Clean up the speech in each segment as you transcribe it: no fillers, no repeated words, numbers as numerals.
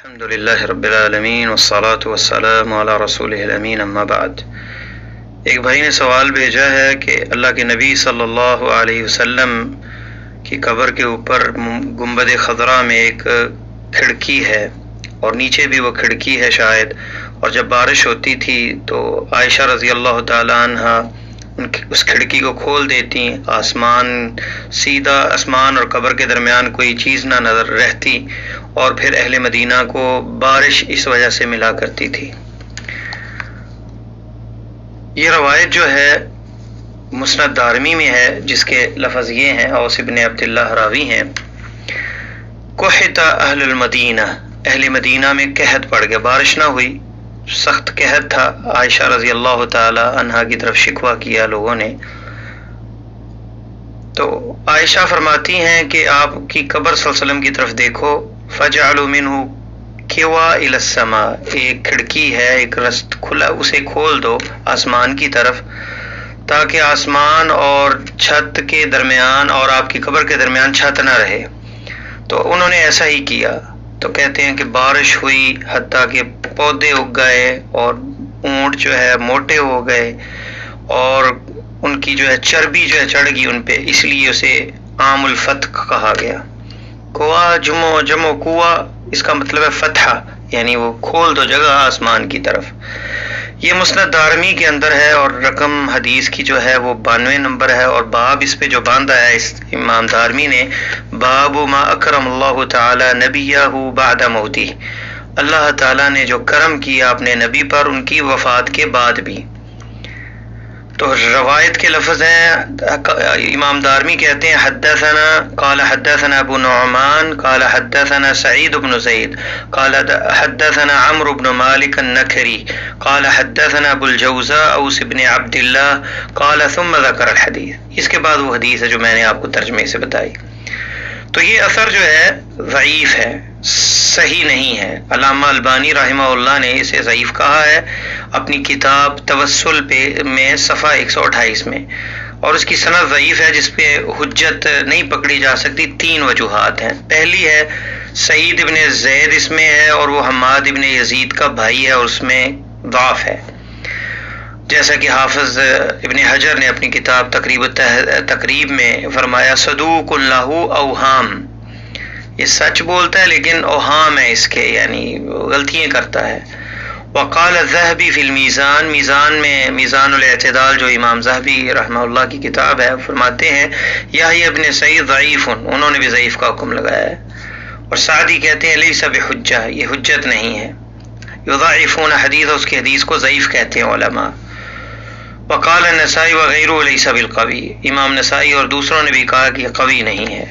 الحمد للہ رب العالمین والصلاة والسلام علی رسولہ الامین اما بعد۔ ایک بھائی نے سوال بھیجا ہے کہ اللہ کے نبی صلی اللہ علیہ وسلم کی قبر کے اوپر گنبد خضرا میں ایک کھڑکی ہے اور نیچے بھی وہ کھڑکی ہے شاید، اور جب بارش ہوتی تھی تو عائشہ رضی اللہ تعالی عنہ اس کھڑکی کو کھول دیتی، سیدھا آسمان اور قبر کے درمیان کوئی چیز نہ نظر رہتی، اور پھر اہل مدینہ کو بارش اس وجہ سے ملا کرتی تھی۔ یہ روایت جو ہے مسند دارمی میں ہے، جس کے لفظ یہ ہیں، اوس بن عبداللہ راوی ہیں، قحط اہل المدینہ، اہل مدینہ میں قحط پڑ گیا، بارش نہ ہوئی، سخت قحط تھا۔ عائشہ رضی اللہ تعالی عنہا کی طرف شکوہ کیا لوگوں نے، تو عائشہ فرماتی ہیں کہ آپ کی قبر صلی اللہ علیہ وسلم کی طرف دیکھو، فجعلوا منہ کوا الی السماء، ایک کھڑکی ہے، ایک رست کھلا، اسے کھول دو آسمان کی طرف، تاکہ آسمان اور چھت کے درمیان اور آپ کی قبر کے درمیان چھت نہ رہے۔ تو انہوں نے ایسا ہی کیا، تو کہتے ہیں کہ بارش ہوئی، حتیٰ کہ پودے اگ گئے اور اونٹ جو ہے موٹے ہو گئے، اور ان کی جو ہے چربی جو ہے چڑھ گئی ان پہ، اس لیے اسے عام الفتح کہا گیا۔ کوا جمع کوا، اس کا مطلب ہے فتح، یعنی وہ کھول دو جگہ آسمان کی طرف۔ یہ مسند دارمی کے اندر ہے، اور رقم حدیث کی جو ہے وہ 92 نمبر ہے، اور باب اس پہ جو باندھا ہے اس امام دارمی نے، باب ما اکرم اللہ تعالی نبیہ بعد موتہ، اللہ تعالیٰ نے جو کرم کیا اپنے نبی پر ان کی وفات کے بعد بھی۔ تو روایت کے لفظ ہیں، امام دارمی کہتے ہیں حدثنا قال حدثنا ابو نعمان قال حدثنا سعید بن زید قال حدثنا عمرو بن مالک النکری قال حدثنا ابو الجوزاء اوس بن عبد اللہ قال ثم ذکر الحدیث۔ اس کے بعد وہ حدیث ہے جو میں نے آپ کو ترجمے سے بتائی۔ تو یہ اثر جو ہے ضعیف ہے، صحیح نہیں ہے۔ علامہ البانی رحمہ اللہ نے اسے ضعیف کہا ہے اپنی کتاب توسل میں صفحہ 128 میں، اور اس کی سند ضعیف ہے، جس پہ حجت نہیں پکڑی جا سکتی۔ 3 وجوہات ہیں۔ پہلی ہے سعید ابن زید اس میں ہے، اور وہ حماد ابن یزید کا بھائی ہے، اور اس میں ضعف ہے، جیسا کہ حافظ ابن حجر نے اپنی کتاب تقریب میں فرمایا صدوق له اوہام، یہ سچ بولتا ہے لیکن اوہام ہے اس کے، یعنی غلطیاں کرتا ہے۔ وقال الذهبی فی المیزان، میزان میں میزان الاعتدال جو امام ذہبی رحمہ اللہ کی کتاب ہے، فرماتے ہیں یحییٰ ابن سعید ضعیف، انہوں نے بھی ضعیف کا حکم لگایا ہے۔ اور سعدی کہتے ہیں لیس بحجہ، یہ حجت نہیں ہے۔ یضاعفون حدیث، اس کی حدیث کو ضعیف کہتے ہیں علماء۔ وقال النسائی وغیرہ لیس بالقوی، امام نسائی اور دوسروں نے بھی کہا کہ یہ قوی نہیں ہے۔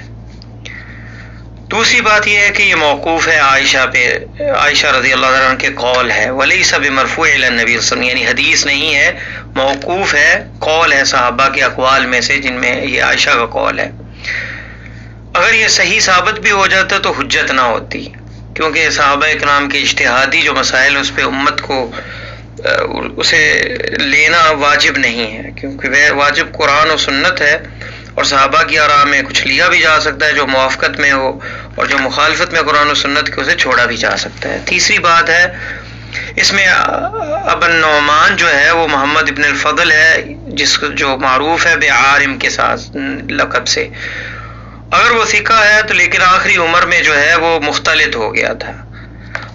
دوسری بات یہ ہے کہ یہ موقوف ہے عائشہ پہ، عائشہ رضی اللہ عنہ کے قول ہے، ولیس بمرفوع الی النبی صلی اللہ علیہ وسلم، یعنی حدیث نہیں ہے، موقوف ہے، قول ہے صحابہ کے اقوال میں سے جن میں یہ عائشہ کا قول ہے۔ اگر یہ صحیح ثابت بھی ہو جاتا تو حجت نہ ہوتی، کیونکہ صحابہ اکرام کے اجتہادی جو مسائل اس پہ امت کو اسے لینا واجب نہیں ہے، کیونکہ وہ واجب قرآن و سنت ہے، اور صحابہ کی آراء میں کچھ لیا بھی جا سکتا ہے جو موافقت میں ہو، اور جو مخالفت میں قرآن و سنت کے اسے چھوڑا بھی جا سکتا ہے۔ تیسری بات ہے اس میں ابو النعمان جو ہے وہ محمد ابن الفضل ہے، جو معروف ہے بعارم کے ساتھ لقب سے۔ اگر وہ ثقہ ہے تو لیکن آخری عمر میں جو ہے وہ مختلط ہو گیا تھا،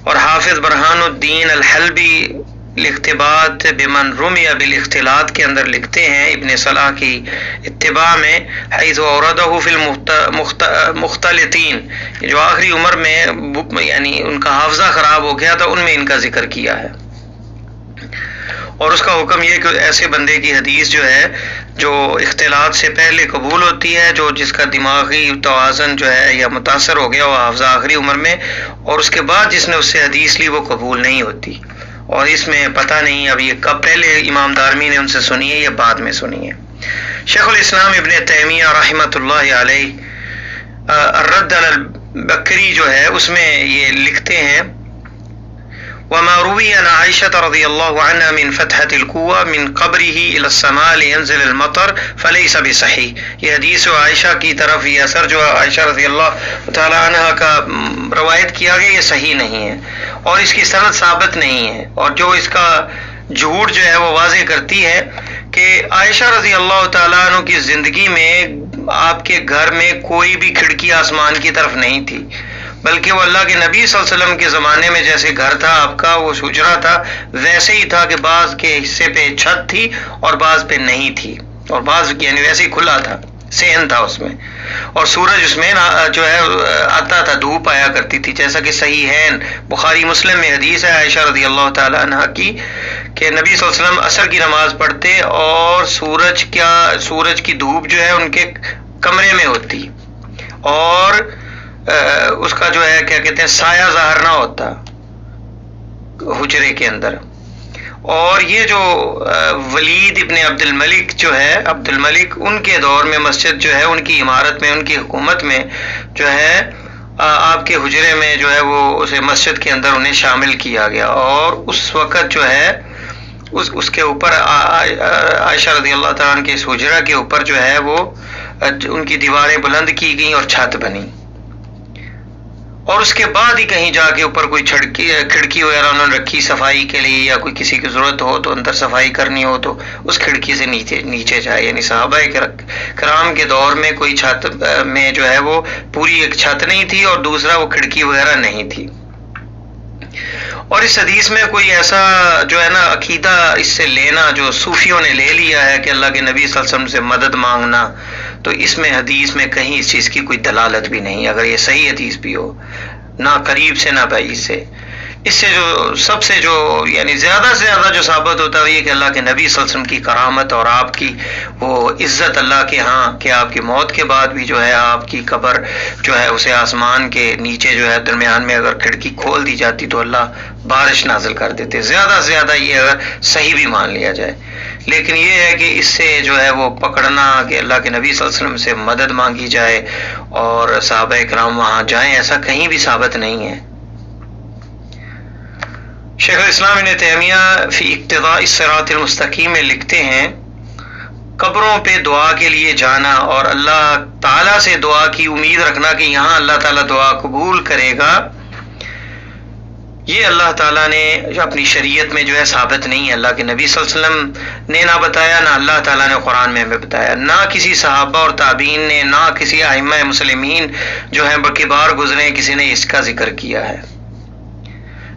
اور حافظ برہان الدین الحلبی الاختباءات بمن رمی بالاختلاط کے اندر لکھتے ہیں ابن صلاح کی اتباع میں، حیث اوردہ فی المختلطین، جو آخری عمر میں یعنی ان کا حافظہ خراب ہو گیا تھا، ان میں ان کا ذکر کیا ہے۔ اور اس کا حکم یہ کہ ایسے بندے کی حدیث جو ہے جو اختلاط سے پہلے قبول ہوتی ہے، جس کا دماغی توازن جو ہے یا متاثر ہو گیا وہ حافظہ آخری عمر میں، اور اس کے بعد جس نے اس سے حدیث لی وہ قبول نہیں ہوتی۔ اور اس میں پتہ نہیں اب یہ کب پہلے امام دارمی نے ان سے سنی ہے یا بعد میں سنی ہے۔ شیخ الاسلام ابن تیمیہ رحمۃ اللہ علیہ الرد علی البکری جو ہے اس میں یہ لکھتے ہیں وما روي عن عائشة رضي الله عنها من فتحة القوة من قبره إلى السماء لينزل المطر فليس بصحيح. یہ حدیث عائشہ کی طرف یہ اثر جو عائشہ رضی اللہ تعالی عنہ کا روایت کیا گیا یہ صحیح نہیں ہے اور اس کی سند ثابت نہیں ہے، اور جو اس کا جھوٹ جو ہے وہ واضح کرتی ہے کہ عائشہ رضی اللہ تعالیٰ عنہ کی زندگی میں آپ کے گھر میں کوئی بھی کھڑکی آسمان کی طرف نہیں تھی، بلکہ وہ اللہ کے نبی صلی اللہ علیہ وسلم کے زمانے میں جیسے گھر تھا آپ کا، وہ حجرہ تھا، ویسے ہی تھا کہ بعض کے حصے پہ چھت تھی اور بعض پہ نہیں تھی، اور بعض یعنی ویسے ہی کھلا تھا، صحن تھا اس میں، اور سورج اس میں جو ہے آتا تھا، دھوپ آیا کرتی تھی، جیسا کہ صحیحین بخاری مسلم میں حدیث ہے عائشہ رضی اللہ تعالی عنہ کی کہ نبی صلی اللہ علیہ وسلم عصر کی نماز پڑھتے اور سورج کی دھوپ جو ہے ان کے کمرے میں ہوتی اور اس کا جو ہے کیا کہتے ہیں سایہ ظاہر نہ ہوتا حجرے کے اندر. اور یہ جو ولید ابن عبد الملک جو ہے عبد الملک، ان کے دور میں مسجد جو ہے ان کی عمارت میں، ان کی حکومت میں جو ہے آپ کے حجرے میں جو ہے وہ اسے مسجد کے اندر انہیں شامل کیا گیا، اور اس وقت جو ہے اس کے اوپر عائشہ رضی اللہ تعالیٰ عنہ کے اس حجرہ کے اوپر جو ہے وہ ان کی دیواریں بلند کی گئیں اور چھت بنی، اور اس کے بعد ہی کہیں جا کے اوپر کوئی کھڑکی وغیرہ انہوں نے رکھی صفائی کے لیے، یا کوئی کسی کی ضرورت ہو تو اندر صفائی کرنی ہو تو اس کھڑکی سے نیچے جائے. یعنی صحابہ کرام کے دور میں کوئی چھت میں جو ہے وہ پوری ایک چھت نہیں تھی اور دوسرا وہ کھڑکی وغیرہ نہیں تھی. اور اس حدیث میں کوئی ایسا جو ہے نا عقیدہ اس سے لینا جو صوفیوں نے لے لیا ہے کہ اللہ کے نبی صلی اللہ علیہ وسلم سے مدد مانگنا، تو اس میں حدیث میں کہیں اس چیز کی کوئی دلالت بھی نہیں، اگر یہ صحیح حدیث بھی ہو، نہ قریب سے نہ بعید سے. اس سے جو سب سے جو یعنی زیادہ سے زیادہ جو ثابت ہوتا ہے یہ کہ اللہ کے نبی صلی اللہ علیہ وسلم کی کرامت اور آپ کی وہ عزت اللہ کے ہاں کہ آپ کی موت کے بعد بھی جو ہے آپ کی قبر جو ہے اسے آسمان کے نیچے جو ہے درمیان میں اگر کھڑکی کھول دی جاتی تو اللہ بارش نازل کر دیتے. زیادہ سے زیادہ یہ اگر صحیح بھی مان لیا جائے، لیکن یہ ہے کہ اس سے جو ہے وہ پکڑنا کہ اللہ کے نبی صلی اللہ علیہ وسلم سے مدد مانگی جائے اور صحابہ کرام وہاں جائیں، ایسا کہیں بھی ثابت نہیں ہے. شیخ الاسلام ابن تیمیہ فی اقتضاء الصراط المستقیم میں لکھتے ہیں قبروں پہ دعا کے لیے جانا اور اللہ تعالیٰ سے دعا کی امید رکھنا کہ یہاں اللہ تعالیٰ دعا قبول کرے گا، یہ اللہ تعالیٰ نے اپنی شریعت میں جو ہے ثابت نہیں ہے. اللہ کے نبی صلی اللہ علیہ وسلم نے نہ بتایا، نہ اللہ تعالیٰ نے قرآن میں ہمیں بتایا، نہ کسی صحابہ اور تابعین نے، نہ کسی ائمہ مسلمین جو ہیں بکبار گزرے کسی نے اس کا ذکر کیا ہے،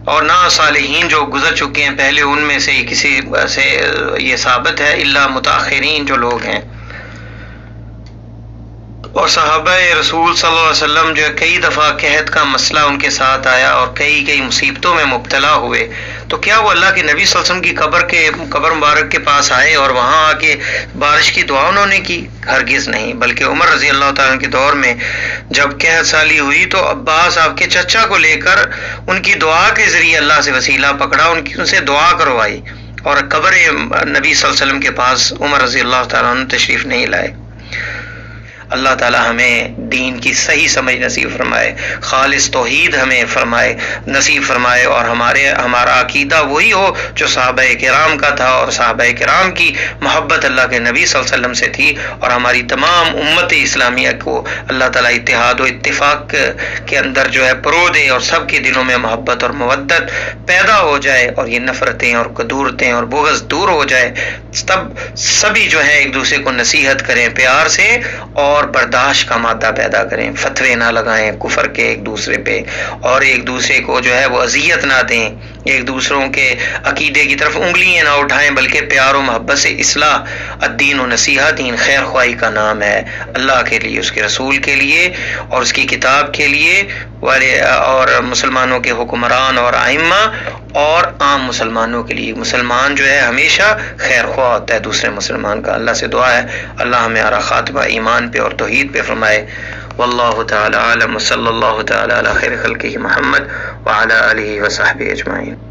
اور نہ صالحین جو گزر چکے ہیں پہلے ان میں سے کسی سے یہ ثابت ہے الا متاخرین جو لوگ ہیں. اور صحابہ رسول صلی اللہ علیہ وسلم جو کئی دفعہ قحط کا مسئلہ ان کے ساتھ آیا اور کئی مصیبتوں میں مبتلا ہوئے، تو کیا وہ اللہ کے نبی صلی اللہ علیہ وسلم کی قبر مبارک کے پاس آئے اور وہاں آ کے بارش کی دعا انہوں نے کی؟ ہرگز نہیں. بلکہ عمر رضی اللہ تعالیٰ عنہ کے دور میں جب قحط سالی ہوئی تو عباس آپ کے چچا کو لے کر ان کی دعا کے ذریعے اللہ سے وسیلہ پکڑا، ان سے دعا کروائی، اور قبر نبی صلی اللہ علیہ وسلم کے پاس عمر رضی اللہ تعالیٰ عنہ تشریف نہیں لائے. اللہ تعالیٰ ہمیں دین کی صحیح سمجھ نصیب فرمائے، خالص توحید ہمیں فرمائے نصیب فرمائے، اور ہمارا عقیدہ وہی ہو جو صحابہ کرام کا تھا، اور صحابہ کرام کی محبت اللہ کے نبی صلی اللہ علیہ وسلم سے تھی، اور ہماری تمام امت اسلامیہ کو اللہ تعالیٰ اتحاد و اتفاق کے اندر جو ہے پرو دے، اور سب کے دلوں میں محبت اور مودت پیدا ہو جائے، اور یہ نفرتیں اور کدورتیں اور بغض دور ہو جائے. تب سبھی جو ہے ایک دوسرے کو نصیحت کریں پیار سے اور برداشت کا مادہ پیدا کریں، فتوے نہ لگائیں کفر کے ایک دوسرے پہ، اور ایک دوسرے کو جو ہے وہ اذیت نہ دیں، ایک دوسروں کے عقیدے کی طرف انگلیاں نہ اٹھائیں، بلکہ پیار و محبت سے اصلاح. الدین و نصیحہ، دین خیر خواہی کا نام ہے، اللہ کے لیے، اس کے رسول کے لیے اور اس کی کتاب کے لیے، اور مسلمانوں کے حکمران اور ائمہ اور عام مسلمانوں کے لیے. مسلمان جو ہے ہمیشہ خیر خواہ ہوتا ہے دوسرے مسلمان کا. اللہ سے دعا ہے اللہ ہمارا خاتمہ ایمان پہ اور توحید پہ فرمائے. واللہ تعالی عالم، صلی اللہ تعالی علی خیر خلقہ محمد وعلی آلہ وصحبہ اجمعین.